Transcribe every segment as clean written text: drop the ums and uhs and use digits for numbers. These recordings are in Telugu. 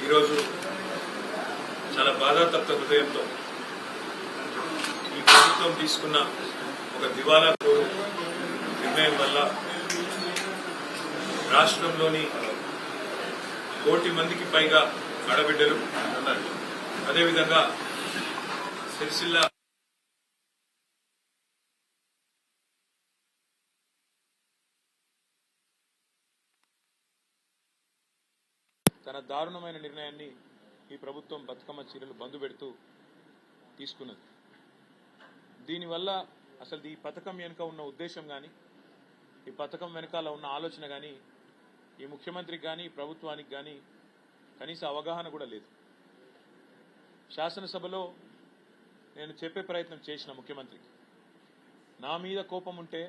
ఈరోజు చాలా బాధాతప్త హృదయంతో ఈ ప్రభుత్వం తీసుకున్న ఒక దివాలా కోరు నిర్ణయం వల్ల రాష్ట్రంలోని 1 కోటి మందికి పైగా ఆడబిడ్డలు, అదేవిధంగా సిరిసిల్ల తన దారుణమైన నిర్ణయాన్ని ఈ ప్రభుత్వం బతుకమ్మ చీరలు బంద్ పెడుతూ తీసుకున్నది. దీనివల్ల అసలు ఈ పథకం వెనుక ఉన్న ఉద్దేశం కానీ, ఈ పథకం వెనకాల ఉన్న ఆలోచన కానీ ఈ ముఖ్యమంత్రికి కానీ ప్రభుత్వానికి కానీ కనీస అవగాహన కూడా లేదు. శాసనసభలో నేను చెప్పే ప్రయత్నం చేసిన ముఖ్యమంత్రికి, నా మీద కోపం ఉంటే,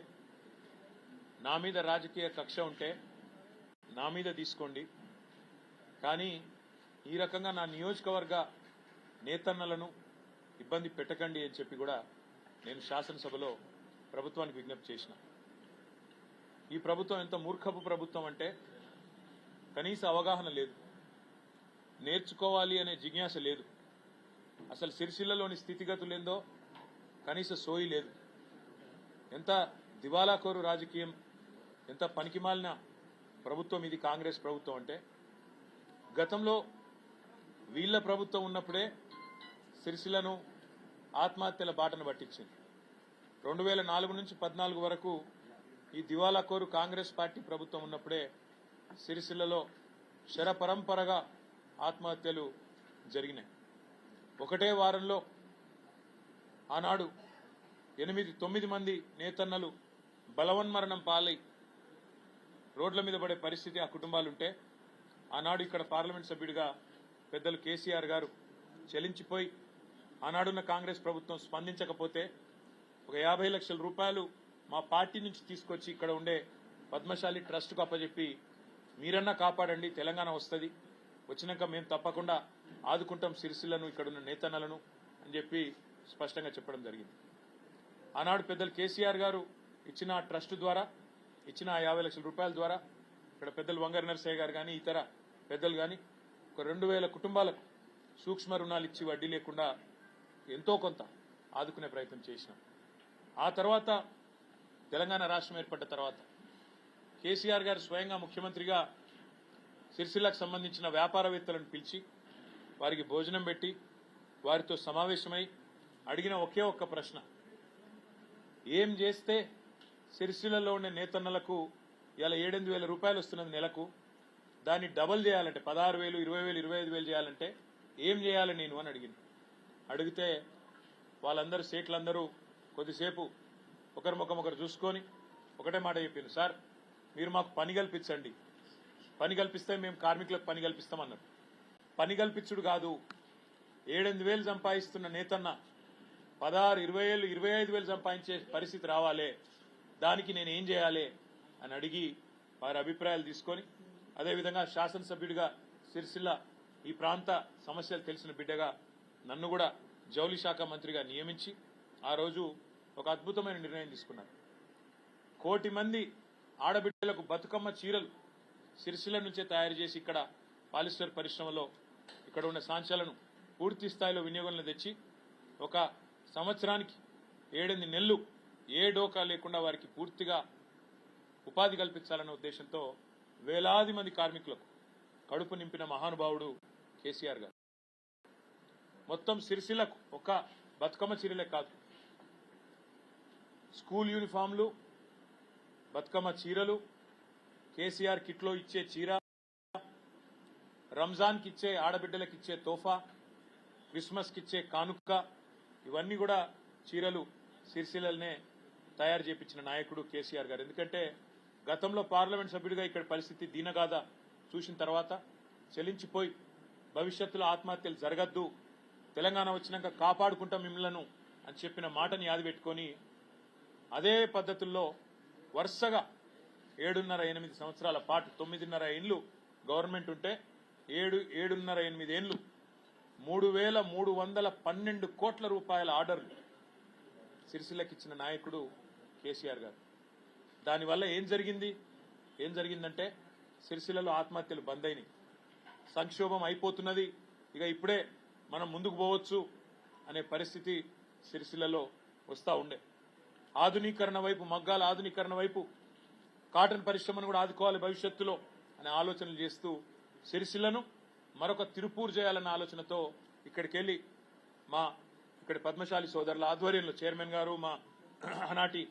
నా మీద రాజకీయ కక్ష ఉంటే నా మీద తీసుకోండి, కానీ ఈ రకంగా నా నియోజకవర్గ నేతన్నలను ఇబ్బంది పెట్టకండి అని చెప్పి కూడా నేను శాసనసభలో ప్రభుత్వానికి విజ్ఞప్తి చేసిన. ఈ ప్రభుత్వం ఎంత మూర్ఖపు ప్రభుత్వం అంటే కనీస అవగాహన లేదు, నేర్చుకోవాలి అనే జిజ్ఞాస లేదు, అసలు సిరిసిల్లలోని స్థితిగతులేందో కనీస సోయి లేదు. ఎంత దివాలాకోరు రాజకీయం, ఎంత పనికిమాలిన ప్రభుత్వం ఇది కాంగ్రెస్ ప్రభుత్వం అంటే, గతంలో వీళ్ళ ప్రభుత్వం ఉన్నప్పుడే సిరిసిల్లను ఆత్మహత్యల బాటను పట్టించింది. 2004 నుంచి 14 వరకు ఈ దివాలాకోరు కాంగ్రెస్ పార్టీ ప్రభుత్వం ఉన్నప్పుడే సిరిసిల్లలో శరపరంపరగా ఆత్మహత్యలు జరిగినాయి. ఒకటే వారంలో ఆనాడు 8-9 మంది నేతన్నలు బలవన్మరణం పాలై రోడ్ల మీద పడే పరిస్థితి ఆ కుటుంబాలుంటే, ఆనాడు ఇక్కడ పార్లమెంట్ సభ్యుడిగా పెద్దలు కేసీఆర్ గారు చెలించిపోయి ఆనాడున్న కాంగ్రెస్ ప్రభుత్వం స్పందించకపోతే ఒక 50 లక్షల రూపాయలు మా పార్టీ నుంచి తీసుకొచ్చి ఇక్కడ ఉండే పద్మశాలి ట్రస్ట్కు అప్పచెప్పి, మీరన్నా కాపాడండి, తెలంగాణ వస్తుంది, వచ్చినాక మేము తప్పకుండా ఆదుకుంటాం సిరిసిల్లను, ఇక్కడున్న నేతన్నలను అని చెప్పి స్పష్టంగా చెప్పడం జరిగింది. ఆనాడు పెద్దలు కేసీఆర్ గారు ఇచ్చిన ట్రస్ట్ ద్వారా ఇచ్చిన 50 లక్షల రూపాయల ద్వారా ఇక్కడ పెద్దలు వంగర నరసయ్య గారు కానీ ఇతర పెద్దలు కానీ ఒక 2000 కుటుంబాలకు సూక్ష్మ రుణాలు ఇచ్చి వడ్డీ లేకుండా ఎంతో కొంత ఆదుకునే ప్రయత్నం చేసినాం. ఆ తర్వాత తెలంగాణ రాష్ట్రం ఏర్పడ్డ తర్వాత కేసీఆర్ గారు స్వయంగా ముఖ్యమంత్రిగా సిరిసిల్లకు సంబంధించిన వ్యాపారవేత్తలను పిలిచి వారికి భోజనం పెట్టి వారితో సమావేశమై అడిగిన ఒకే ఒక్క ప్రశ్న, ఏం చేస్తే సిరిసిల్లలో ఉండే నేతన్నలకు ఇలా 7-8 రూపాయలు వస్తున్నది నెలకు, దాన్ని డబల్ చేయాలంటే 16,000, 20,000, 25,000 చేయాలంటే ఏం చేయాలి నేను అని అడిగితే వాళ్ళందరూ సేట్లందరూ కొద్దిసేపు ఒకరి ముఖం ఒకరు చూసుకొని ఒకటే మాట చెప్పింది, సార్ మీరు మాకు పని కల్పించండి, పని కల్పిస్తే మేము కార్మికులకు పని కల్పిస్తామన్నారు. పని కల్పించుడు కాదు, 7-8 సంపాదిస్తున్న నేతన్న 16, 20,000, 25,000 సంపాదించే పరిస్థితి రావాలి, దానికి నేను ఏం చేయాలి అని అడిగి వారి అభిప్రాయాలు తీసుకొని, అదేవిధంగా శాసనసభ్యుడిగా సిరిసిల్ల ఈ ప్రాంత సమస్యలు తెలిసిన బిడ్డగా నన్ను కూడా జౌళి శాఖ మంత్రిగా నియమించి ఆ రోజు ఒక అద్భుతమైన నిర్ణయం తీసుకున్నారు. 1 కోటి మంది ఆడబిడ్డలకు బతుకమ్మ చీరలు సిరిసిల్ల నుంచే తయారు చేసి ఇక్కడ పాలిస్టర్ పరిశ్రమలో ఇక్కడ ఉన్న సాంచాలను పూర్తి స్థాయిలో వినియోగంలో తెచ్చి ఒక సంవత్సరానికి 7-8 నెలలు ఏ డోకా లేకుండా వారికి పూర్తిగా ఉపాధి కల్పించాలన్న ఉద్దేశంతో వేలాది మంది కార్మికులకు కడుపు నింపిన మహానుభావుడు కేసీఆర్ గారు. మొత్తం సిరిసిల్లకు ఒక బతుకమ్మ చీరలే కాదు, స్కూల్ యూనిఫామ్లు, బతుకమ్మ చీరలు, కేసీఆర్ కిట్లో ఇచ్చే చీర, రంజాన్కి ఇచ్చే ఆడబిడ్డలకు ఇచ్చే తోఫా, క్రిస్మస్కి ఇచ్చే కానుక, ఇవన్నీ కూడా చీరలు సిరిసిల్లనే తయారు చేయించిన నాయకుడు కేసీఆర్ గారు. ఎందుకంటే గతంలో పార్లమెంట్ సభ్యుడిగా ఇక్కడ పరిస్థితి దీనగాథ చూసిన తర్వాత చెలించిపోయి భవిష్యత్తులో ఆత్మహత్యలు జరగద్దు, తెలంగాణ వచ్చినాక కాపాడుకుంటాం మిమ్మల్ని అని చెప్పిన మాటని యాది పెట్టుకొని అదే పద్ధతుల్లో వరుసగా 7.5-8 సంవత్సరాల పాటు 9.5 ఏళ్లు గవర్నమెంట్ ఉంటే 7.5-8 ఏళ్లు 3,312 కోట్ల రూపాయల ఆర్డర్లు సిరిసిల్లకి ఇచ్చిన నాయకుడు కేసీఆర్ గారు. దానివల్ల ఏం జరిగిందంటే సిరిసిల్లలో ఆత్మహత్యలు బంద్ అయినాయి, సంక్షోభం అయిపోతున్నది, ఇక ఇప్పుడే మనం ముందుకు పోవచ్చు అనే పరిస్థితి సిరిసిల్లలో వస్తూ ఉండే. ఆధునీకరణ వైపు, మగ్గాల ఆధునీకరణ వైపు, కాటన్ పరిశ్రమను కూడా ఆదుకోవాలి భవిష్యత్తులో అనే ఆలోచనలు చేస్తూ సిరిసిల్లను మరొక తిరుపూర్ చేయాలన్న ఆలోచనతో ఇక్కడికి వెళ్ళి ఇక్కడ పద్మశాలి సోదరుల ఆధ్వర్యంలో చైర్మన్ గారు, మా ఆనాటి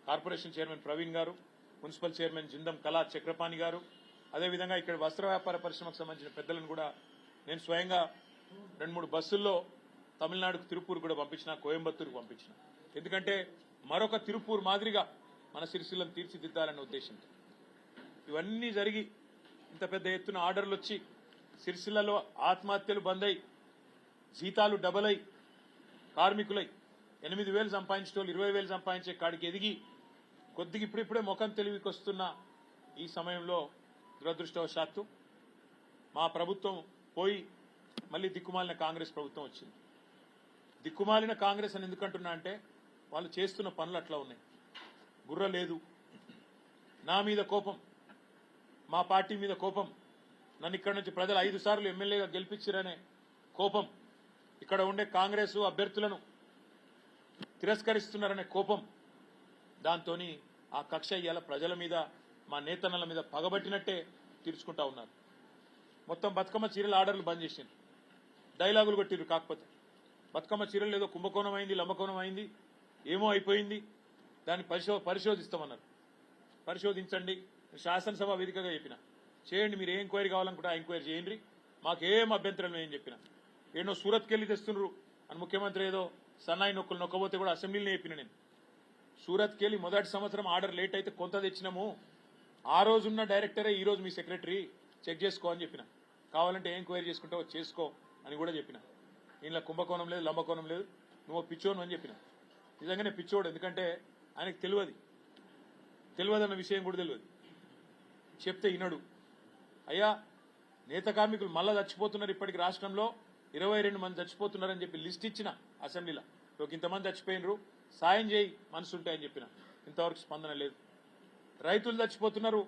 కార్పొరేషన్ చైర్మన్ ప్రవీణ్ గారు, మున్సిపల్ చైర్మన్ జిందం కళా చక్రపాణి గారు, అదేవిధంగా ఇక్కడ వస్త్ర వ్యాపార పరిశ్రమకు సంబంధించిన పెద్దలను కూడా నేను స్వయంగా 2-3 బస్సుల్లో తమిళనాడుకు తిరుపూర్ కూడా పంపించిన, కోయంబత్తూరుకు పంపించిన. ఎందుకంటే మరొక తిరుపూర్ మాదిరిగా మన సిరిసిల్లను తీర్చిదిద్దాలనే ఉద్దేశంతో ఇవన్నీ జరిగి ఇంత పెద్ద ఎత్తున ఆర్డర్లు వచ్చి సిరిసిల్లలో ఆత్మహత్యలు బంద్ అయి, జీతాలు డబల్ అయి, కార్మికులై 8,000 సంపాదించే వాళ్ళు 20,000 సంపాదించే కాడికి ఎదిగి కొద్దిగా ఇప్పుడిప్పుడే ముఖం తెలివికి వస్తున్న ఈ సమయంలో దురదృష్టవశాత్తు మా ప్రభుత్వం పోయి మళ్ళీ దిక్కుమాలిన కాంగ్రెస్ ప్రభుత్వం వచ్చింది. దిక్కుమాలిన కాంగ్రెస్ అని ఎందుకంటున్నా అంటే వాళ్ళు చేస్తున్న పనులు అట్లా ఉన్నాయి. బుర్ర లేదు, నా మీద కోపం, మా పార్టీ మీద కోపం, నన్ను ఇక్కడ నుంచి ప్రజలు 5 సార్లు ఎమ్మెల్యేగా గెలిపించారనే కోపం, ఇక్కడ ఉండే కాంగ్రెస్ అభ్యర్థులను తిరస్కరిస్తున్నారనే కోపం, దాంతో ఆ కక్ష ఇవాళ ప్రజల మీద, మా నేతన్నల మీద పగబట్టినట్టే తీర్చుకుంటా ఉన్నారు. మొత్తం బతుకమ్మ చీరల ఆర్డర్లు బంద్ చేసిండ్రు, డైలాగులు కొట్టిర్రు. కాకపోతే బతుకమ్మ చీరలు ఏదో కుంభకోణం అయింది, లంబకోణం అయింది, ఏమో అయిపోయింది, దాన్ని పరిశోధిస్తామన్నారు. పరిశోధించండి, శాసనసభ వేదికగా చెప్పిన, చేయండి, మీరు ఏ ఎంక్వైరీ కావాలనుకుంటే ఆ ఎంక్వైరీ చేయండి, మాకేం అభ్యంతరం ఏం చెప్పిన. ఏదో సూరత్కి వెళ్ళి తెస్తుండ్రు అని ముఖ్యమంత్రి ఏదో సన్నాయి నొక్కులు నొక్కబోతే కూడా అసెంబ్లీలో చెప్పిన. నేను సూరత్కి వెళ్ళి మొదటి సంవత్సరం ఆర్డర్ లేట్ అయితే కొంత తెచ్చినాము, ఆ రోజున్న డైరెక్టరే ఈ రోజు మీ సెక్రటరీ, చెక్ చేసుకో అని చెప్పిన. కావాలంటే ఏ ఎంక్వైరీ చేసుకుంటావో చేసుకో అని కూడా చెప్పిన. ఇంట్లో కుంభకోణం లేదు, లంబకోణం లేదు, నువ్వు పిచ్చోను అని చెప్పిన. నిజంగానే పిచ్చోడు, ఎందుకంటే ఆయనకు తెలియదన్న విషయం కూడా తెలియదు. చెప్తే వినడు. అయ్యా, నేత కార్మికులు మళ్ళా చచ్చిపోతున్నారు, ఇప్పటికి రాష్ట్రంలో 22 మంది చచ్చిపోతున్నారని చెప్పి లిస్ట్ ఇచ్చిన అసెంబ్లీలో. ఇంతమంది చచ్చిపోయినరు, సాయం చేయి మనసుంటాయని చెప్పిన. ఇంతవరకు స్పందన లేదు. రైతులు చచ్చిపోతున్నారు,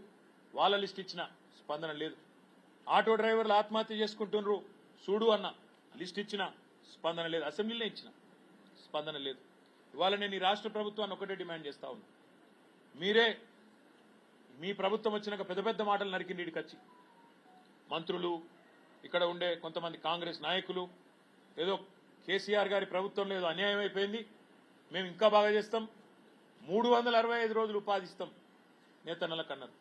వాళ్ళ లిస్ట్ ఇచ్చిన, స్పందన లేదు. ఆటో డ్రైవర్లు ఆత్మహత్య చేసుకుంటున్నారు, చూడు అన్న, లిస్ట్ ఇచ్చిన, స్పందన లేదు. అసెంబ్లీలో ఇచ్చిన, స్పందన లేదు. ఇవాళ నేను ఈ రాష్ట్ర ప్రభుత్వాన్ని ఒకటే డిమాండ్ చేస్తా ఉన్నా, మీరే మీ ప్రభుత్వం వచ్చినాక పెద్ద పెద్ద మాటలు నరికిండి ఇడికొచ్చి. మంత్రులు, ఇక్కడ ఉండే కొంతమంది కాంగ్రెస్ నాయకులు ఏదో కేసీఆర్ గారి ప్రభుత్వంలో ఏదో అన్యాయం అయిపోయింది, మేము ఇంకా బాగా చేస్తాం, 365 రోజులు ఉపాధి ఇస్తాం నేతన్నలకు అన్నారు.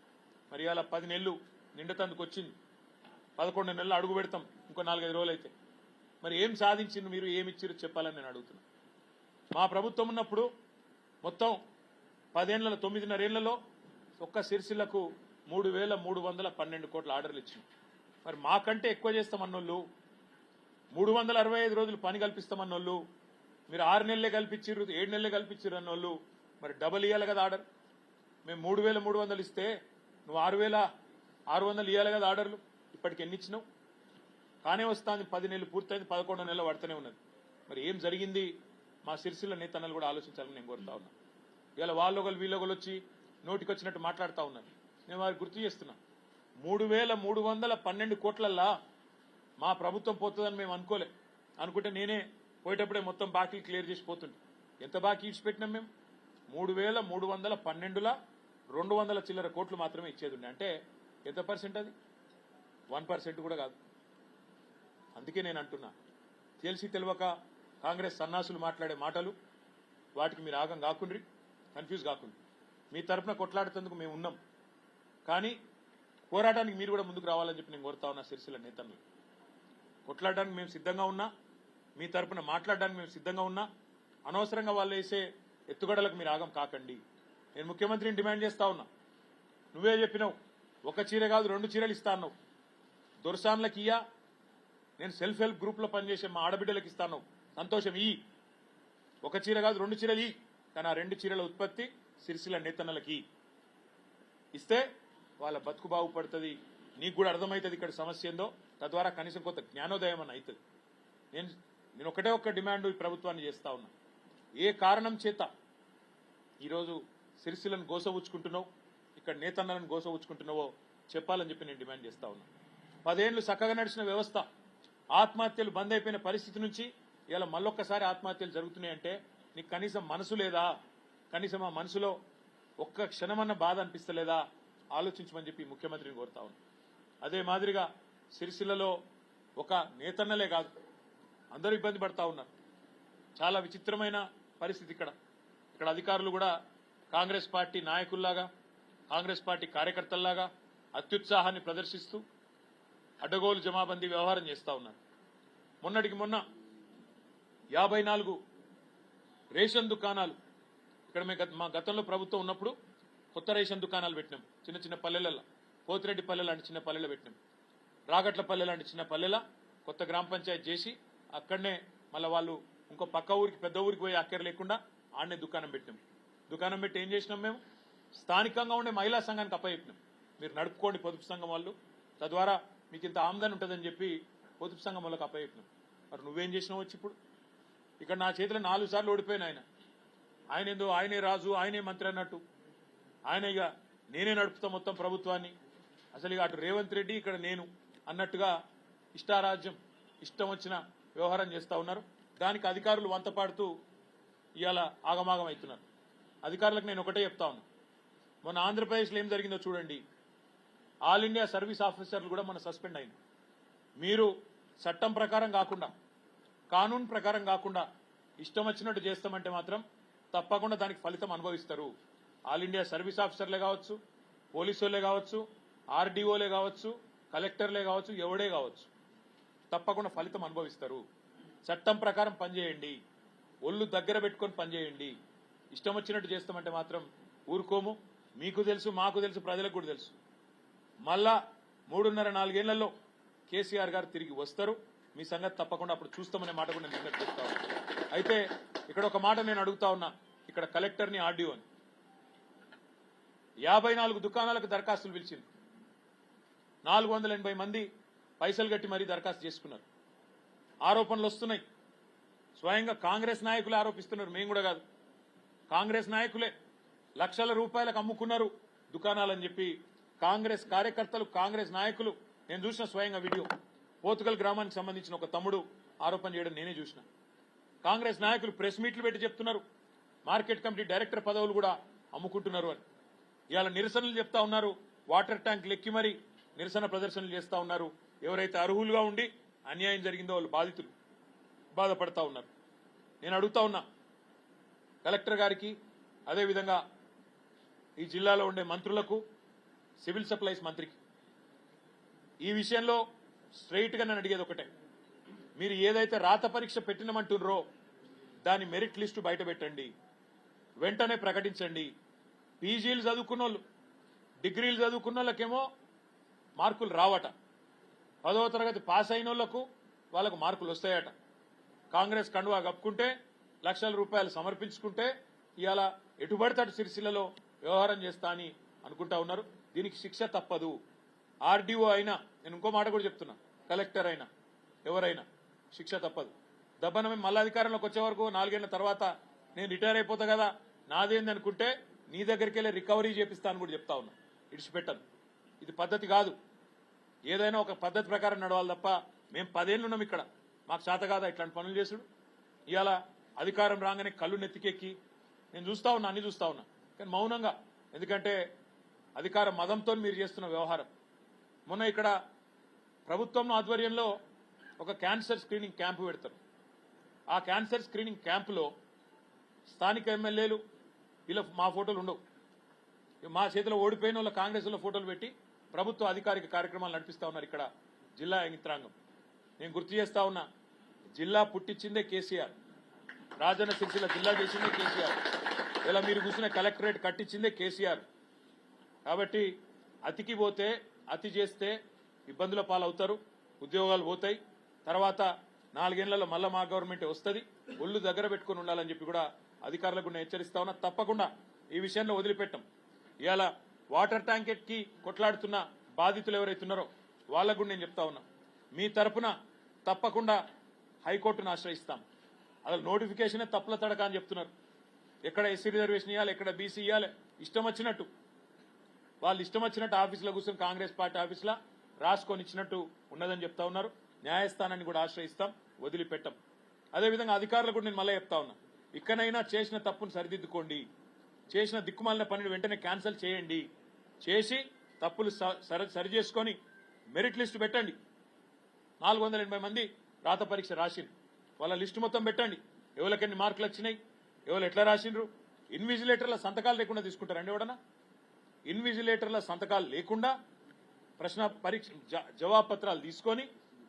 మరి ఇవాళ 10 నెలలు నిండతందుకు వచ్చింది, 11 నెలలు అడుగు పెడతాం ఇంకో 4-5 రోజులు అయితే. మరి ఏం సాధించింది మీరు, ఏమి ఇచ్చారు చెప్పాలని నేను అడుగుతున్నా. మా ప్రభుత్వం ఉన్నప్పుడు మొత్తం 9.5 ఏళ్లలో ఒక్క సిరిసిల్లకు 3,312 కోట్ల ఆర్డర్లు ఇచ్చింది. మరి మాకంటే ఎక్కువ చేస్తామన్నోళ్ళు, 365 రోజులు పని కల్పిస్తామన్నోళ్ళు, మీరు 6 నెలలే కల్పించారు, 7 నెలలే కల్పించారు అన్నోళ్ళు మరి డబల్ ఇవ్వాలి కదా ఆర్డర్. మేము 3,300 ఇస్తే నువ్వు 6,600 ఇవ్వాలి కదా ఆర్డర్లు. ఇప్పటికి ఎన్ని ఇచ్చినావు? కానే వస్తుంది, 10 నెలలు పూర్తయింది, 11 నెలలు పడుతూనే ఉన్నది. మరి ఏం జరిగింది? మా సిరిసిల్ల నేతన్నలు కూడా ఆలోచించాలని నేను కోరుతా ఉన్నా. ఇవాళ వాళ్ళొకరు వీళ్ళొకరు వచ్చి నోటికొచ్చినట్టు మాట్లాడుతూ ఉన్నారు. నేను వారికి గుర్తు చేస్తున్నా, 3,312 కోట్లల్లా మా ప్రభుత్వం పోతుందని మేము అనుకుంటే నేనే పోయేటప్పుడే మొత్తం బాకీలు క్లియర్ చేసి పోతుండే. ఎంత బాకీ ఇచ్చిపెట్టినాం మేము? 3,312లా 200 చిల్లర కోట్లు మాత్రమే ఇచ్చేది ఉండే. అంటే ఎంత పర్సెంట్ అది? 1% కూడా కాదు. అందుకే నేను అంటున్నా, తెలిసి తెలియక కాంగ్రెస్ సన్నాసులు మాట్లాడే మాటలు, వాటికి మీరు ఆగం కాకుండ్రి, కన్ఫ్యూజ్ కాకుండ్రి. మీ తరఫున కొట్లాడుతందుకు మేము ఉన్నాం, కానీ పోరాటానికి మీరు కూడా ముందుకు రావాలని చెప్పి నేను కోరుతా ఉన్నా. సిరిసిల్ల నేతలు కొట్లాడడానికి మేము సిద్ధంగా ఉన్నా, మీ తరఫున మాట్లాడడానికి మేము సిద్ధంగా ఉన్నా. అనవసరంగా వాళ్ళు వేసే ఎత్తుగడలకు మీరు ఆగం కాకండి. నేను ముఖ్యమంత్రిని డిమాండ్ చేస్తా ఉన్నా, నువ్వే చెప్పినావు 1 చీర కాదు 2 చీరలు ఇస్తా అన్నావు. దొరసాన్లకు ఇయ్యా, నేను సెల్ఫ్ హెల్ప్ గ్రూప్ లో పనిచేసే మా ఆడబిడ్డలకు ఇస్తాను, సంతోషం. 1 చీర కాదు 2 చీరలు కానీ ఆ 2 చీరల ఉత్పత్తి సిరిసిల్ల నేతన్నలకి ఇస్తే వాళ్ళ బతుకు బాగుపడుతుంది. నీకు కూడా అర్థమవుతుంది ఇక్కడ సమస్య ఏందో, తద్వారా కనీసం కొంత జ్ఞానోదయం అని అవుతుంది. నేను ఒక్క డిమాండ్ ఈ ప్రభుత్వాన్ని చేస్తా ఉన్నా, ఏ కారణం చేత ఈరోజు సిరిసిల్లను గోసవుచ్చుకుంటున్నావు, ఇక్కడ నేతన్నలను గోసవుచ్చుకుంటున్నావో చెప్పాలని చెప్పి నేను డిమాండ్ చేస్తా ఉన్నా. 10 ఏళ్లు చక్కగా నడిచిన వ్యవస్థ ఆత్మహత్యలు బంద్ అయిపోయిన పరిస్థితి నుంచి ఇలా మళ్ళొక్కసారి ఆత్మహత్యలు జరుగుతున్నాయంటే నీకు కనీసం మనసు లేదా? కనీసం ఆ మనసులో ఒక్క క్షణమన్న బాధ అనిపిస్తలేదా? ఆలోచించమని చెప్పి ముఖ్యమంత్రిని కోరుతా ఉన్నాను. అదే మాదిరిగా సిరిసిల్లలో ఒక నేతన్నలే కాదు, అందరూ ఇబ్బంది పడతా ఉన్నారు. చాలా విచిత్రమైన పరిస్థితి ఇక్కడ అధికారులు కూడా కాంగ్రెస్ పార్టీ నాయకుల్లాగా, కాంగ్రెస్ పార్టీ కార్యకర్తల్లాగా అత్యుత్సాహాన్ని ప్రదర్శిస్తూ అడ్డగోలు జమాబందీ వ్యవహారం చేస్తా ఉన్నారు. మొన్నటికి మొన్న 54 రేషన్ దుకాణాలు ఇక్కడ మా గతంలో ప్రభుత్వం ఉన్నప్పుడు కొత్త రేషన్ దుకాణాలు పెట్టినాం. చిన్న చిన్న పల్లెలలో, పోతిరెడ్డిపల్లె లాంటి చిన్న పల్లెలు పెట్టినాం. రాగట్లపల్లె లాంటి చిన్న పల్లెల కొత్త గ్రామ పంచాయతీ చేసి అక్కడనే మళ్ళీ వాళ్ళు ఇంకో పక్క ఊరికి పెద్ద ఊరికి పోయి అక్కర లేకుండా ఆడనే దుకాణం పెట్టినాం. దుకాణం పెట్టి ఏం చేసినాం? మేము స్థానికంగా ఉండే మహిళా సంఘానికి అప్పచెప్పినాం. మీరు నడుపుకోండి పొదుపు సంఘం వాళ్ళు, తద్వారా మీకు ఇంత ఆమ్దాని ఉంటుందని చెప్పి పొదుపు సంఘం వాళ్ళకి అప్పచెప్పినాం. మరి నువ్వేం చేసినావు? వచ్చి ఇప్పుడు ఇక్కడ నా చేతిలో 4 సార్లు ఓడిపోయిన ఆయన ఏందో ఆయనే రాజు, ఆయనే మంత్రి అన్నట్టు, ఆయన ఇక నేనే నడుపుతా మొత్తం ప్రభుత్వాన్ని, అసలు ఇక అటు రేవంత్ రెడ్డి ఇక్కడ నేను అన్నట్టుగా ఇష్టారాజ్యం ఇష్టం వచ్చిన వ్యవహారం చేస్తా ఉన్నారు. దానికి అధికారులు వంతపాడుతూ ఇవాళ ఆగమాగం అవుతున్నారు. అధికారులకు నేను ఒకటే చెప్తా ఉన్నా, మొన్న ఆంధ్రప్రదేశ్లో ఏం జరిగిందో చూడండి. ఆల్ ఇండియా సర్వీస్ ఆఫీసర్లు కూడా మన సస్పెండ్ అయింది. మీరు చట్టం ప్రకారం కాకుండా, కానూన్ ప్రకారం కాకుండా ఇష్టం వచ్చినట్టు చేస్తామంటే మాత్రం తప్పకుండా దానికి ఫలితం అనుభవిస్తారు. ఆల్ ఇండియా సర్వీస్ ఆఫీసర్లే కావచ్చు, పోలీసులే కావచ్చు, ఆర్డీఓలే కావచ్చు, కలెక్టర్లే కావచ్చు, ఎవడే కావచ్చు, తప్పకుండా ఫలితం అనుభవిస్తారు. చట్టం ప్రకారం పనిచేయండి, ఒళ్ళు దగ్గర పెట్టుకొని పనిచేయండి. ఇష్టం వచ్చినట్టు చేస్తామంటే మాత్రం ఊరుకోము. మీకు తెలుసు, మాకు తెలుసు, ప్రజలకు కూడా తెలుసు. మళ్ళా 3.5-4 ఏళ్లలో కేసీఆర్ గారు తిరిగి వస్తారు. మీ సంగతి తప్పకుండా అప్పుడు చూస్తామనే మాట కూడా నేను చెప్తా ఉన్నా. అయితే ఇక్కడ ఒక మాట నేను అడుగుతా ఉన్నా, ఇక్కడ కలెక్టర్ని, ఆర్డీఓని 54 దుకాణాలకు దరఖాస్తులు పిలిచింది. 480 మంది పైసలు కట్టి మరీ దరఖాస్తు చేసుకున్నారు. ఆరోపణలు వస్తున్నాయి. స్వయంగా కాంగ్రెస్ నాయకులు ఆరోపిస్తున్నారు, మేము కూడా కాదు. కాంగ్రెస్ నాయకులే లక్షల రూపాయలకు అమ్ముకున్నారు దుకాణాలని చెప్పి కాంగ్రెస్ కార్యకర్తలు, కాంగ్రెస్ నాయకులు, నేను చూసిన స్వయంగా వీడియో. పోతుగల్ గ్రామానికి సంబంధించిన ఒక తమ్ముడు ఆరోపణ చేయడం నేనే చూసిన. కాంగ్రెస్ నాయకులు ప్రెస్ మీట్లు పెట్టి చెప్తున్నారు మార్కెట్ కమిటీ డైరెక్టర్ పదవులు కూడా అమ్ముకుంటున్నారు అని. ఇవాళ నిరసనలు చెప్తా ఉన్నారు, వాటర్ ట్యాంక్ లెక్కి మరి నిరసన ప్రదర్శనలు చేస్తా ఉన్నారు. ఎవరైతే అర్హులుగా ఉండి అన్యాయం జరిగిందో వాళ్ళు బాధితులు బాధపడతా ఉన్నారు. నేను అడుగుతా ఉన్నా కలెక్టర్ గారికి, అదేవిధంగా ఈ జిల్లాలో ఉండే మంత్రులకు, సివిల్ సప్లైస్ మంత్రికి ఈ విషయంలో స్ట్రైట్ గా నేను అడిగేది ఒకటే, మీరు ఏదైతే రాత పరీక్ష పెట్టినమంటున్నారో దాని మెరిట్ లిస్టు బయట పెట్టండి, వెంటనే ప్రకటించండి. పీజీలు చదువుకున్న వాళ్ళు, డిగ్రీలు చదువుకున్న వాళ్ళకేమో మార్కులు రావట, 10వ తరగతి పాస్ అయిన వాళ్లకు వాళ్ళకు మార్కులు వస్తాయట. కాంగ్రెస్ కండువా కప్పుకుంటే, లక్షల రూపాయలు సమర్పించుకుంటే ఇవాళ ఎటుబడతాడు సిరిసిల్లలో వ్యవహారం చేస్తా అని అనుకుంటా ఉన్నారు. దీనికి శిక్ష తప్పదు. ఆర్డీఓ అయినా, నేను ఇంకో మాట కూడా చెప్తున్నా, కలెక్టర్ అయినా ఎవరైనా శిక్ష తప్పదు. దబ్బన మేము మళ్ళా అధికారంలోకి వచ్చే వరకు 4 ఏళ్ల తర్వాత నేను రిటైర్ అయిపోతా కదా, నాదేంది అనుకుంటే నీ దగ్గరికి వెళ్ళి రికవరీ చేపిస్తాను కూడా చెప్తా ఉన్నా. ఇడిచిపెట్టను. ఇది పద్ధతి కాదు. ఏదైనా ఒక పద్ధతి ప్రకారం నడవాలి తప్ప మేము 10 ఏళ్ళు ఉన్నాం ఇక్కడ, మాకు చేత కాదా ఇట్లాంటి పనులు చేసుడు? ఇవాళ అధికారం రాగానే కళ్ళు నెత్తికెక్కి నేను చూస్తా ఉన్నా, అన్ని చూస్తా ఉన్నా, కానీ మౌనంగా. ఎందుకంటే అధికార మదంతో మీరు చేస్తున్న వ్యవహారం. మొన్న ఇక్కడ ప్రభుత్వం ఆధ్వర్యంలో ఒక క్యాన్సర్ స్క్రీనింగ్ క్యాంపు పెడతారు. ఆ క్యాన్సర్ స్క్రీనింగ్ క్యాంపులో స్థానిక ఎమ్మెల్యేలు వీళ్ళ మా ఫోటోలు ఉండవు. మా చేతిలో ఓడిపోయిన వాళ్ళ కాంగ్రెస్ లో ఫోటోలు పెట్టి ప్రభుత్వ అధికారిక కార్యక్రమాలు నడిపిస్తా ఉన్నారు ఇక్కడ జిల్లా యంత్రాంగం. నేను గుర్తు చేస్తా ఉన్నా, జిల్లా పుట్టించిందే కేసీఆర్, రాజన్న సిరిసిల్ల జిల్లా చేసిందే కేసీఆర్, ఇలా మీరు కూర్చున్న కలెక్టరేట్ కట్టించిందే కేసీఆర్. కాబట్టి అతికి పోతే, అతి చేస్తే ఇబ్బందుల పాలవుతారు, ఉద్యోగాలు పోతాయి. తర్వాత 4 ఏళ్లలో మళ్ళా మా గవర్నమెంట్ వస్తుంది. ఒళ్ళు దగ్గర పెట్టుకుని ఉండాలని చెప్పి కూడా అధికారులకు నేను హెచ్చరిస్తా ఉన్నా. తప్పకుండా ఈ విషయంలో వదిలిపెట్టాం. ఇవాళ వాటర్ ట్యాంకెట్కి కొట్లాడుతున్న బాధితులు ఎవరైతున్నారో వాళ్ళకు కూడా నేను చెప్తా ఉన్నా, మీ తరపున తప్పకుండా హైకోర్టును ఆశ్రయిస్తాం. అసలు నోటిఫికేషనే తప్పుల తడక అని చెప్తున్నారు. ఎక్కడ ఎస్సీ రిజర్వేషన్ ఇవ్వాలి, ఎక్కడ బీసీ ఇవ్వాలి, ఇష్టం వచ్చినట్టు వాళ్ళు ఇష్టం వచ్చినట్టు ఆఫీసులో కూర్చొని కాంగ్రెస్ పార్టీ ఆఫీసులో రాసుకొని ఇచ్చినట్టు ఉన్నదని చెప్తా ఉన్నారు. న్యాయస్థానాన్ని కూడా ఆశ్రయిస్తాం, వదిలిపెట్టాం. అదేవిధంగా అధికారులు కూడా నేను మళ్ళీ చెప్తా ఉన్నా, ఇక్కడైనా చేసిన తప్పును సరిదిద్దుకోండి, చేసిన దిక్కుమాలిన పనిని వెంటనే క్యాన్సిల్ చేయండి, చేసి తప్పులు సరి చేసుకొని మెరిట్ లిస్టు పెట్టండి. 480 మంది రాత పరీక్ష రాసిండ్రు, వాళ్ళ లిస్టు మొత్తం పెట్టండి. ఎవరికెన్ని మార్కులు వచ్చినాయి, ఎవరు ఎట్లా రాసిండ్రు. ఇన్విజిలేటర్ల సంతకాలు లేకుండా తీసుకుంటారండి ఎవడన్నా? ఇన్విజిలేటర్ల సంతకాలు లేకుండా ప్రశ్న పరీక్ష జవాబు పత్రాలు తీసుకొని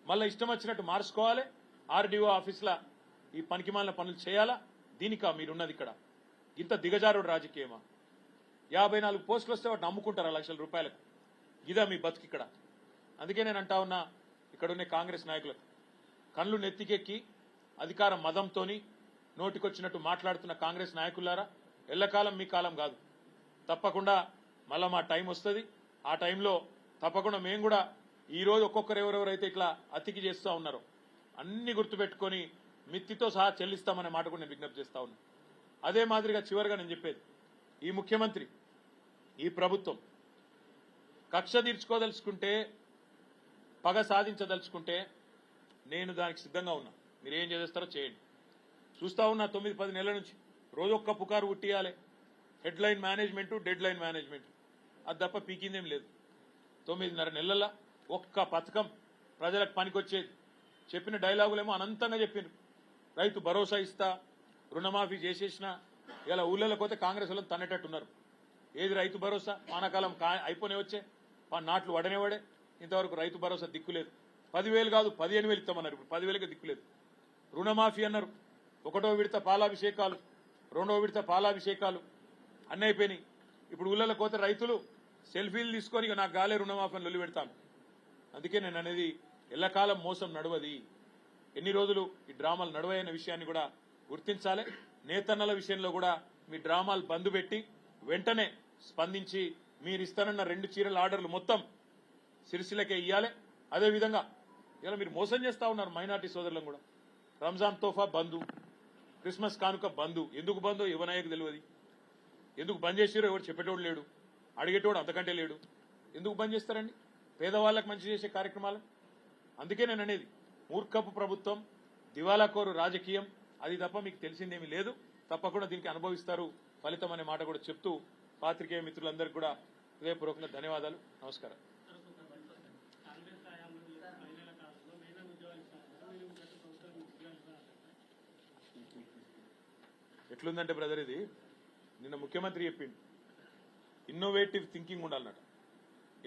మళ్ళీ ఇష్టం వచ్చినట్టు మార్చుకోవాలి. ఆర్డీఓ ఆఫీసుల ఈ పనికిమాలిన పనులు చేయాలా? దీనికా మీరున్నది ఇక్కడ? ఇంత దిగజారుడు రాజకీయమా? 54 పోస్టులు వస్తే వాటిని అమ్ముకుంటారా లక్షల రూపాయలకు? ఇదా మీ బతుకు ఇక్కడ? అందుకే నేను అంటా ఉన్నా, ఇక్కడున్న కాంగ్రెస్ నాయకులకు కళ్ళు నెత్తికెక్కి అధికార మదంతోని నోటికొచ్చినట్టు మాట్లాడుతున్న కాంగ్రెస్ నాయకులారా, ఎల్లకాలం మీ కాలం కాదు. తప్పకుండా మళ్ళా మా టైం వస్తుంది. ఆ టైంలో తప్పకుండా మేము కూడా ఈరోజు ఒక్కొక్కరు ఎవరెవరైతే ఇట్లా అతికి చేస్తూ ఉన్నారో అన్ని గుర్తుపెట్టుకొని మిత్తితో సహా చెల్లిస్తామనే మాట కూడా నేను విజ్ఞప్తి చేస్తా ఉన్నా. అదే మాదిరిగా చివరిగా నేను చెప్పేది, ఈ ముఖ్యమంత్రి, ఈ ప్రభుత్వం కక్ష తీర్చుకోదలుచుకుంటే, పగ సాధించదలుచుకుంటే నేను దానికి సిద్ధంగా ఉన్నా. మీరు ఏం చేస్తారో చేయండి. చూస్తా ఉన్నా 9-10 నెలల నుంచి రోజొక్క పుకారు ఉట్టియాలి. Head line management, dead line management, అది తప్ప పీకిందేం లేదు. 9.5 నెలల ఒక్క పథకం ప్రజలకు పనికొచ్చేది. చెప్పిన డైలాగులేమో అనంతంగా చెప్పిండ్రు. రైతు భరోసా ఇస్తా, రుణమాఫీ చేసేసిన. ఇలా ఊళ్ళలోకి పోతే కాంగ్రెస్ వాళ్ళు తన్నేటట్టున్నారు. ఏది రైతు భరోసా? వానాకాలం అయిపోనే వచ్చే నాట్లు వడనేవాడే. ఇంతవరకు రైతు భరోసా దిక్కులేదు. 10,000 కాదు 15,000 ఇస్తామన్నారు. ఇప్పుడు 10,000కి దిక్కులేదు. రుణమాఫీ అన్నారు. 1వ విడత పాలాభిషేకాలు, 2వ విడత పాలాభిషేకాలు అన్నీ అయిపోయినాయి. ఇప్పుడు ఊళ్ళలోకి పోతే రైతులు సెల్ఫీలు తీసుకొని నాకు గాలే రుణమాఫీ అని లొల్లి పెడతాను. అందుకే నేను అనేది, ఎల్లకాలం మోసం నడవది. ఎన్ని రోజులు ఈ డ్రామాలు నడవయన్న విషయాన్ని కూడా గుర్తించాలి. నేతన్నల విషయంలో కూడా మీ డ్రామాలు బంద్ పెట్టి వెంటనే స్పందించి మీరు ఇస్తానన్న 2 చీరల ఆర్డర్లు మొత్తం సిరిసిల్లకే ఇయ్యాలి. అదేవిధంగా ఇలా మీరు మోసం చేస్తా ఉన్నారు మైనార్టీ సోదరులను కూడా. రంజాన్ తోఫా బంధు, క్రిస్మస్ కానుక బంధు. ఎందుకు బంధు యువనాయకు తెలియదు. ఎందుకు బంద్ చేసారో ఎవరు చెప్పేటోడు లేడు, అడిగేటోడు అంతకంటే లేడు. ఎందుకు బంద్ చేస్తారండి పేదవాళ్ళకు మంచి చేసే కార్యక్రమాలు? అందుకే నేను అనేది, మూర్ఖపు ప్రభుత్వం, దివాలాకోరు రాజకీయం, అది తప్ప మీకు తెలిసిందేమీ లేదు. తప్పకుండా దీనికి అనుభవిస్తారు ఫలితం అనే మాట కూడా చెప్తూ పాత్రికేయ మిత్రులందరికీ కూడా హృదయపూర్వకంగా ధన్యవాదాలు. నమస్కారం. ఎట్లుందంటే బ్రదర్, ఇది నిన్న ముఖ్యమంత్రి చెప్పిండు, ఇన్నోవేటివ్ థింకింగ్ ఉండాలన్నట.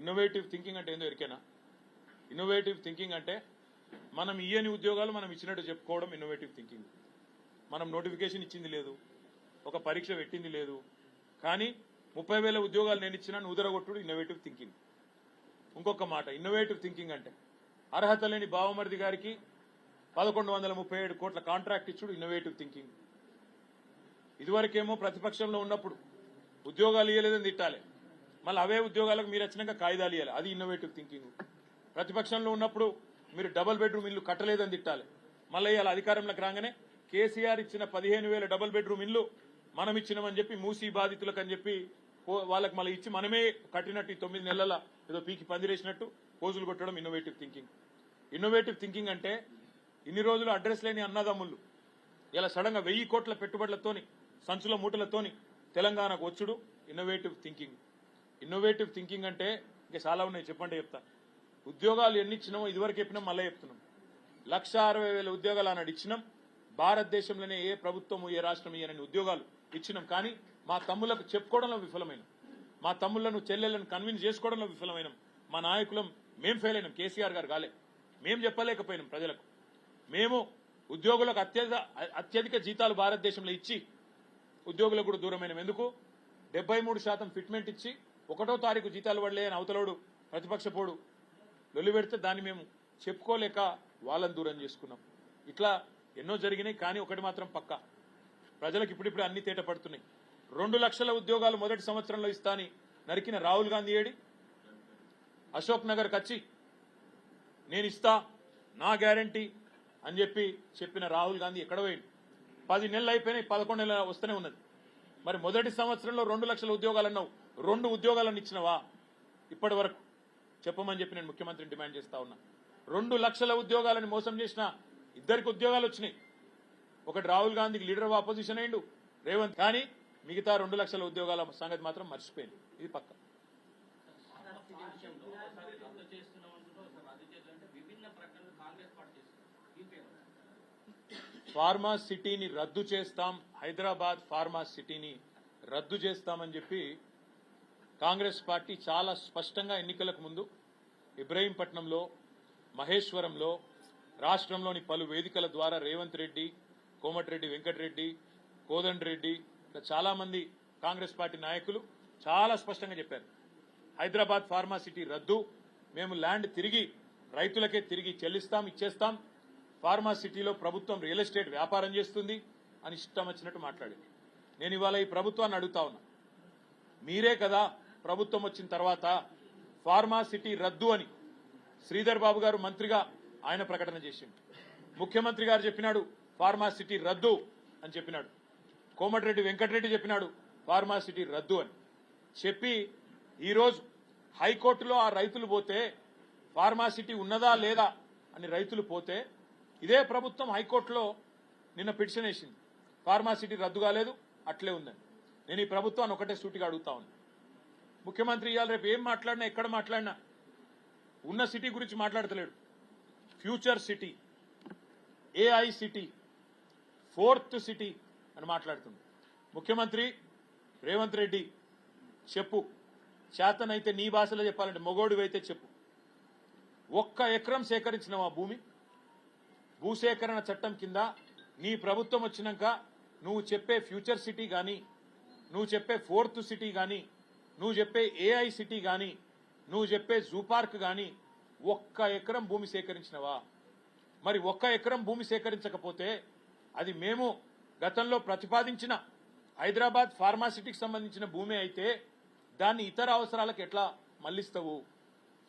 ఇన్నోవేటివ్ థింకింగ్ అంటే ఏందో ఎరికేనా? ఇన్నోవేటివ్ థింకింగ్ అంటే మనం ఇయ్యని ఉద్యోగాలు మనం ఇచ్చినట్టు చెప్పుకోవడం ఇన్నోవేటివ్ థింకింగ్. మనం నోటిఫికేషన్ ఇచ్చింది లేదు, ఒక పరీక్ష పెట్టింది లేదు, కానీ 30,000 ఉద్యోగాలు నేను ఇచ్చినా ఉదరగొట్టుడు ఇన్నోవేటివ్ థింకింగ్. ఇంకొక మాట, ఇన్నోవేటివ్ థింకింగ్ అంటే అర్హత లేని బావమరిది గారికి 1137 కోట్ల కాంట్రాక్ట్ ఇచ్చుడు ఇన్నోవేటివ్ థింకింగ్. ఇదివరకేమో ప్రతిపక్షంలో ఉన్నప్పుడు ఉద్యోగాలు ఇవ్వలేదని తిట్టాలి, మళ్ళీ అవే ఉద్యోగాలకు మీరు వచ్చినాక కాయిదాలు ఇవ్వాలి, అది ఇన్నోవేటివ్ థింకింగ్. ప్రతిపక్షంలో ఉన్నప్పుడు మీరు డబుల్ బెడ్రూమ్ ఇల్లు కట్టలేదని తిట్టాలి, మళ్ళీ ఇవాళ అధికారంలోకి రాగానే కేసీఆర్ ఇచ్చిన 15,000 డబుల్ బెడ్రూమ్ ఇల్లు మనం ఇచ్చినామని చెప్పి మూసీ బాధితులకు అని చెప్పి వాళ్ళకి మళ్ళీ ఇచ్చి మనమే కట్టినట్టు 9 నెలల ఏదో పీకి పందిరేసినట్టు పోజులు కొట్టడం ఇన్నోవేటివ్ థింకింగ్. ఇన్నోవేటివ్ థింకింగ్ అంటే ఇన్ని రోజులు అడ్రస్ లేని అన్నదమ్ముళ్ళు ఇలా సడన్ గా 1000 కోట్ల పెట్టుబడులతోని, సంచుల మూటలతోని తెలంగాణకు వచ్చుడు ఇన్నోవేటివ్ థింకింగ్. ఇన్నోవేటివ్ థింకింగ్ అంటే ఇంకా చాలా ఉన్నాయి, చెప్పండి చెప్తా. ఉద్యోగాలు ఎన్ని ఇచ్చినామో ఇదివరకు చెప్పినాం, మళ్ళీ చెప్తున్నాం. 160,000 ఉద్యోగాలు అన్నాడు ఇచ్చినాం. భారతదేశంలోనే ఏ ప్రభుత్వం ఏ రాష్ట్రం ఇయ్యనని ఉద్యోగాలు ఇచ్చినాం. కానీ మా తమ్ములకు చెప్పుకోవడంలో విఫలమైనాం, మా తమ్ముళ్లను చెల్లెలను కన్విన్స్ చేసుకోవడంలో విఫలమైనాం. మా నాయకులం మేం ఫెయిల్ అయినాం, కేసీఆర్ గారు కాలే. మేం చెప్పలేకపోయినాం ప్రజలకు. మేము ఉద్యోగులకు అత్యధిక జీతాలు భారతదేశంలో ఇచ్చి ఉద్యోగులకు కూడా దూరమైనాం. ఎందుకు? 73% ఫిట్మెంట్ ఇచ్చి 1వ తారీఖు జీతాలు పడలే అని అవతలోడు ప్రతిపక్ష పోడు లొల్లి పెడితే దాన్ని మేము చెప్పుకోలేక వాళ్ళని దూరం చేసుకున్నాం. ఇట్లా ఎన్నో జరిగినాయి. కానీ ఒకటి మాత్రం పక్కా, ప్రజలకు ఇప్పుడిప్పుడు అన్ని తేట పడుతున్నాయి. 2 లక్షల ఉద్యోగాలు మొదటి సంవత్సరంలో ఇస్తా అని నరికిన రాహుల్ గాంధీ ఏడి? అశోక్ నగర్కి వచ్చి నేను ఇస్తా, నా గ్యారంటీ అని చెప్పిన రాహుల్ గాంధీ ఎక్కడ పోయింది? 10 నెలలు అయిపోయినాయి, 11 నెలలు వస్తూనే ఉన్నది. మరి మొదటి సంవత్సరంలో 2 లక్షల ఉద్యోగాలు అన్నావు, 2 ఉద్యోగాలను ఇచ్చినవా? ఇప్పటి వరకు చెప్పమని చెప్పి నేను ముఖ్యమంత్రిని డిమాండ్ చేస్తా ఉన్నా. 2 లక్షల ఉద్యోగాలను మోసం చేసిన ఇద్దరికి ఉద్యోగాలు వచ్చినాయి. ఒకటి రాహుల్ గాంధీకి లీడర్ ఆఫ్ ఆపోజిషన్ అయిండు రేవంత్, కానీ మిగతా 2 లక్షల ఉద్యోగాల సంగతి మాత్రం మర్చిపోయింది. ఇది పక్క. ఫార్మా సిటీని రద్దు చేస్తాం, హైదరాబాద్ ఫార్మా సిటీని రద్దు చేస్తామని చెప్పి కాంగ్రెస్ పార్టీ చాలా స్పష్టంగా ఎన్నికలకు ముందు ఇబ్రహీంపట్నంలో, మహేశ్వరంలో, రాష్ట్రంలోని పలు వేదికల ద్వారా రేవంత్ రెడ్డి, కోమటిరెడ్డి వెంకటరెడ్డి, కోదండరెడ్డి ఇట్లా చాలా మంది కాంగ్రెస్ పార్టీ నాయకులు చాలా స్పష్టంగా చెప్పారు, హైదరాబాద్ ఫార్మా సిటీ రద్దు, మేము ల్యాండ్ తిరిగి రైతులకే తిరిగి చెల్లిస్తాం, ఇచ్చేస్తాం, ఫార్మా సిటీలో ప్రభుత్వం రియల్ ఎస్టేట్ వ్యాపారం చేస్తుంది అని ఇష్టం వచ్చినట్టు మాట్లాడింది. నేను ఇవాళ ఈ ప్రభుత్వాన్ని అడుగుతా ఉన్నా, మీరే కదా ప్రభుత్వం వచ్చిన తర్వాత ఫార్మా సిటీ రద్దు అని శ్రీధర్ బాబు గారు మంత్రిగా ఆయన ప్రకటన చేసిండు, ముఖ్యమంత్రి గారు చెప్పినాడు ఫార్మా సిటీ రద్దు అని చెప్పినాడు, కోమటిరెడ్డి వెంకటరెడ్డి చెప్పినాడు ఫార్మా సిటీ రద్దు అని చెప్పి, ఈరోజు హైకోర్టులో ఆ రైతులు పోతే ఫార్మా సిటీ ఉన్నదా లేదా అని రైతులు పోతే ఇదే ప్రభుత్వం హైకోర్టులో నిన్న పిటిషన్ వేసింది, ఫార్మా సిటీ రద్దు కాలేదు అట్లే ఉందని. నేను ఈ ప్రభుత్వాన్ని ఒకటే సూటిగా అడుగుతా ఉన్నా, ముఖ్యమంత్రి ఇవాళ రేపు ఏం మాట్లాడినా ఎక్కడ మాట్లాడినా ఉన్న సిటీ గురించి మాట్లాడతలేడు, future city, AI city, 4th city అని మాట్లాడుతుంది. ముఖ్యమంత్రి రేవంత్ రెడ్డి చెప్పు, చేతనైతే నీ భాషలో చెప్పాలంటే మొగోడివైతే చెప్పు, 1 ఎకరం సేకరించిన ఆ భూమి భూసేకరణ చట్టం కింద నీ ప్రభుత్వం వచ్చినాక నువ్వు చెప్పే ఫ్యూచర్ సిటీ గాని, నువ్వు చెప్పే 4th సిటీ గాని, నువ్వు చెప్పే ఏఐ సిటీ గాని, నువ్వు చెప్పే జూ పార్క్ గాని 1 ఎకరం భూమి సేకరించినవా? మరి 1 ఎకరం భూమి సేకరించకపోతే అది మేము గతంలో ప్రతిపాదించిన హైదరాబాద్ ఫార్మా సిటీకి సంబంధించిన భూమి అయితే దాన్ని ఇతర అవసరాలకు ఎట్లా మళ్లిస్తావు?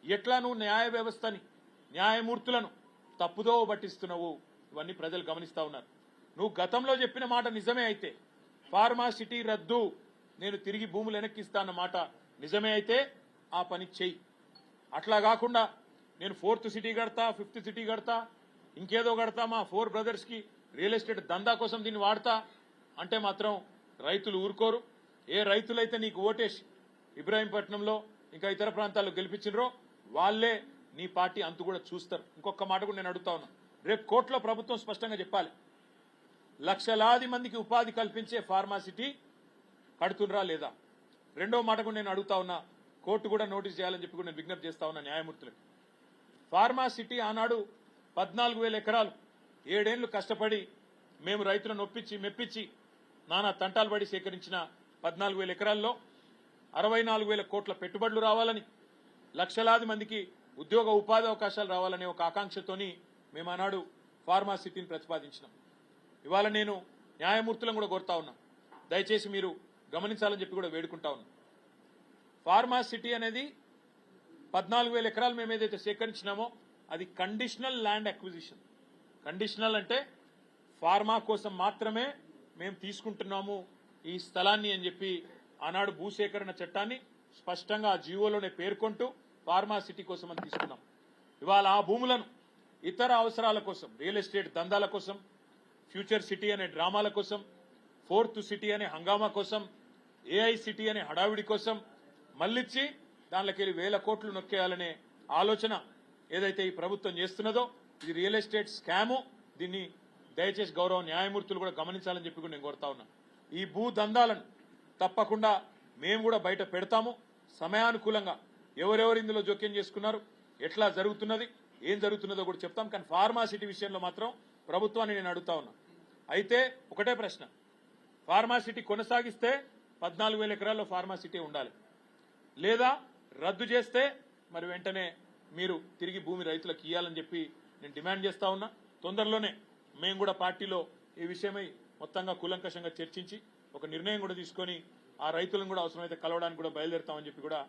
ఎట్లా నువ్వు న్యాయ వ్యవస్థని, న్యాయమూర్తులను తప్పుదో పట్టిస్తున్నావు? ఇవన్నీ ప్రజలు గమనిస్తా ఉన్నారు. నువ్వు గతంలో చెప్పిన మాట నిజమే అయితే, ఫార్మా సిటీ రద్దు, నేను తిరిగి భూములు వెనక్కిస్తా అన్న మాట నిజమే అయితే ఆ పని చెయ్యి. అట్లా కాకుండా నేను 4th సిటీ కడతా, 5th సిటీ కడతా, ఇంకేదో కడతా, మా 4 బ్రదర్స్ కి రియల్ ఎస్టేట్ దందా కోసం దీన్ని వాడతా అంటే మాత్రం రైతులు ఊరుకోరు. ఏ రైతులైతే నీకు ఓటేసి ఇబ్రాహీంపట్నంలో ఇంకా ఇతర ప్రాంతాల్లో గెలిపించినరో వాళ్లే నీ పార్టీ అంతు కూడా చూస్తారు. ఇంకొక మాట కూడా నేను అడుగుతా ఉన్నా, రేపు కోర్టులో ప్రభుత్వం స్పష్టంగా చెప్పాలి, లక్షలాది మందికి ఉపాధి కల్పించే ఫార్మా సిటీ కడుతుండ్రా లేదా? రెండో మాట కూడా నేను అడుగుతా ఉన్నా, కోర్టు కూడా నోటీస్ చేయాలని చెప్పి కూడా నేను విజ్ఞప్తి చేస్తా ఉన్నా న్యాయమూర్తులకు. ఫార్మా సిటీ ఆనాడు 14,000 ఎకరాలు 7 ఏళ్లు కష్టపడి మేము రైతులను ఒప్పించి మెప్పించి నానా తంటాలు పడి సేకరించిన 14,000 ఎకరాల్లో 64,000 కోట్ల పెట్టుబడులు రావాలని, లక్షలాది మందికి ఉద్యోగ ఉపాధి అవకాశాలు రావాలనే ఒక ఆకాంక్షతోని మేము ఆనాడు ఫార్మా సిటీని ప్రతిపాదించినాం. ఇవాళ నేను న్యాయమూర్తులను కూడా కోరుతా ఉన్నా, దయచేసి మీరు గమనించాలని చెప్పి కూడా వేడుకుంటా ఉన్నా. ఫార్మా సిటీ అనేది 14,000 ఎకరాలు మేము ఏదైతే సేకరించినామో అది కండిషనల్ ల్యాండ్ అక్విజిషన్. కండిషనల్ అంటే ఫార్మా కోసం మాత్రమే మేము తీసుకుంటున్నాము ఈ స్థలాన్ని అని చెప్పి ఆనాడు భూసేకరణ చట్టాన్ని స్పష్టంగా ఆ జీవోలోనే పేర్కొంటూ ఫార్మా సిటీ కోసం అని తీసుకున్నాం. ఇవాళ ఆ భూములను ఇతర అవసరాల కోసం, రియల్ ఎస్టేట్ దందాల కోసం, ఫ్యూచర్ సిటీ అనే డ్రామాల కోసం, 4th సిటీ అనే హంగామా కోసం, ఏఐ సిటీ అనే హడావిడి కోసం మళ్ళిచ్చి దానిలోకి 1,000 కోట్లు నొక్కేయాలనే ఆలోచన ఏదైతే ఈ ప్రభుత్వం చేస్తున్నదో ఇది రియల్ ఎస్టేట్ స్కాము. దీన్ని దయచేసి గౌరవ న్యాయమూర్తులు కూడా గమనించాలని చెప్పి కూడా నేను కోరుతా ఉన్నా. ఈ భూ దందాలను తప్పకుండా మేము కూడా బయట పెడతాము. సమయానుకూలంగా ఎవరెవరు ఇందులో జోక్యం చేసుకున్నారు, ఎట్లా జరుగుతున్నది, ఏం జరుగుతున్నదో కూడా చెప్తాం. కానీ ఫార్మా సిటీ విషయంలో మాత్రం ప్రభుత్వాన్ని నేను అడుగుతా ఉన్నా. అయితే ఒకటే ప్రశ్న, ఫార్మా సిటీ కొనసాగిస్తే 14,000 ఎకరాల్లో ఫార్మా సిటీ ఉండాలి, లేదా రద్దు చేస్తే మరి వెంటనే మీరు తిరిగి భూమి రైతులకు ఇవ్వాలని చెప్పి నేను డిమాండ్ చేస్తా ఉన్నా. తొందరలోనే మేము కూడా పార్టీలో ఈ విషయమై మొత్తంగా కూలంకషంగా చర్చించి ఒక నిర్ణయం కూడా తీసుకొని ఆ రైతులను కూడా అవసరమైతే కలవడానికి కూడా బయలుదేరుతామని చెప్పి కూడా